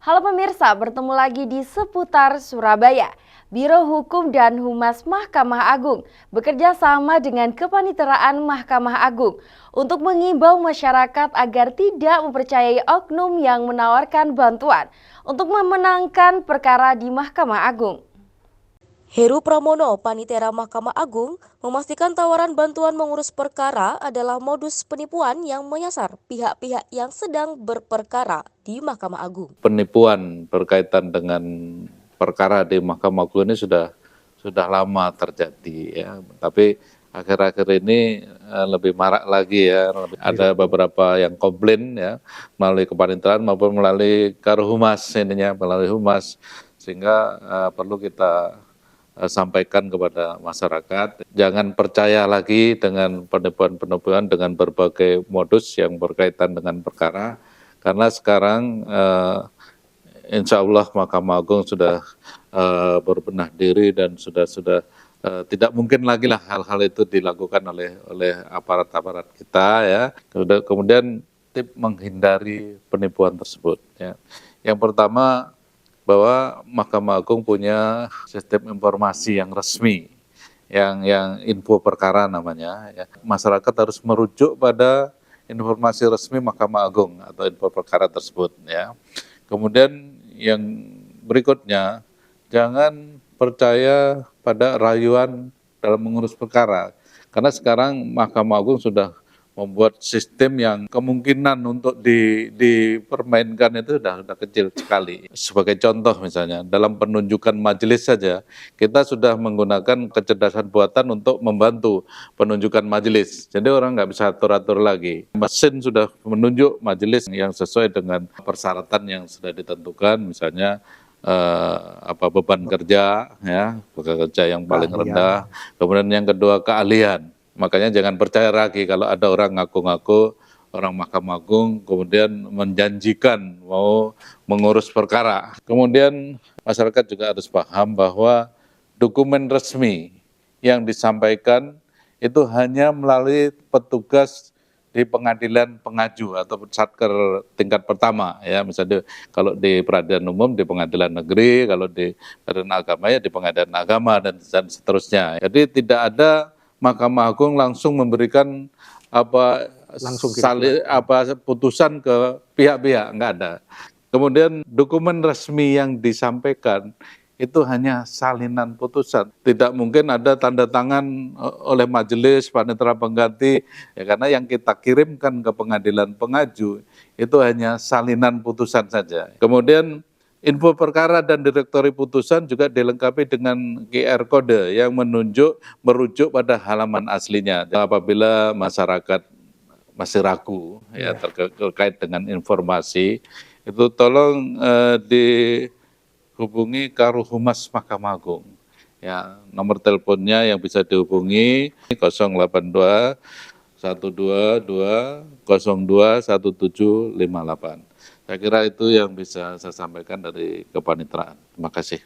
Halo pemirsa, bertemu lagi di Seputar Surabaya. Biro Hukum dan Humas Mahkamah Agung bekerja sama dengan Kepaniteraan Mahkamah Agung untuk mengimbau masyarakat agar tidak mempercayai oknum yang menawarkan bantuan untuk memenangkan perkara di Mahkamah Agung. Heru Pramono, Panitera Mahkamah Agung, memastikan tawaran bantuan mengurus perkara adalah modus penipuan yang menyasar pihak-pihak yang sedang berperkara di Mahkamah Agung. Penipuan berkaitan dengan perkara di Mahkamah Agung ini sudah lama terjadi ya, tapi akhir-akhir ini lebih marak lagi ya. Ada beberapa yang komplain ya melalui kepaniteraan maupun melalui Karohumas ininya, melalui Humas, sehingga perlu kita sampaikan kepada masyarakat, jangan percaya lagi dengan penipuan-penipuan dengan berbagai modus yang berkaitan dengan perkara, karena sekarang insya Allah Mahkamah Agung sudah berbenah diri dan sudah tidak mungkin lagi lah hal-hal itu dilakukan oleh aparat-aparat kita ya. Kemudian tip menghindari penipuan tersebut ya. Yang pertama, bahwa Mahkamah Agung punya sistem informasi yang resmi, yang info perkara namanya. Ya. Masyarakat harus merujuk pada informasi resmi Mahkamah Agung atau info perkara tersebut. Ya. Kemudian yang berikutnya, jangan percaya pada rayuan dalam mengurus perkara, karena sekarang Mahkamah Agung sudah membuat sistem yang kemungkinan untuk dipermainkan itu sudah kecil sekali. Sebagai contoh misalnya, dalam penunjukan majelis saja, kita sudah menggunakan kecerdasan buatan untuk membantu penunjukan majelis. Jadi orang nggak bisa atur-atur lagi. Mesin sudah menunjuk majelis yang sesuai dengan persyaratan yang sudah ditentukan, misalnya beban kerja, ya, beban kerja yang paling rendah. Kemudian yang kedua, keahlian. Makanya jangan percaya lagi kalau ada orang ngaku-ngaku orang Mahkamah Agung kemudian menjanjikan mau mengurus perkara. Kemudian masyarakat juga harus paham bahwa dokumen resmi yang disampaikan itu hanya melalui petugas di pengadilan pengaju atau satker tingkat pertama ya, misalnya kalau di peradilan umum di pengadilan negeri, kalau di peradilan agama ya di pengadilan agama dan seterusnya. Jadi tidak ada Mahkamah Agung langsung memberikan putusan ke pihak-pihak, enggak ada. Kemudian dokumen resmi yang disampaikan itu hanya salinan putusan. Tidak mungkin ada tanda tangan oleh majelis panitera pengganti, ya, karena yang kita kirimkan ke pengadilan pengaju itu hanya salinan putusan saja. Kemudian info perkara dan direktori putusan juga dilengkapi dengan QR code yang merujuk pada halaman aslinya. Apabila masyarakat masih ragu ya terkait dengan informasi, itu tolong dihubungi Karohumas Mahkamah Agung. Ya, nomor teleponnya yang bisa dihubungi 082 122 02 1758. Saya kira itu yang bisa saya sampaikan dari kepaniteraan. Terima kasih.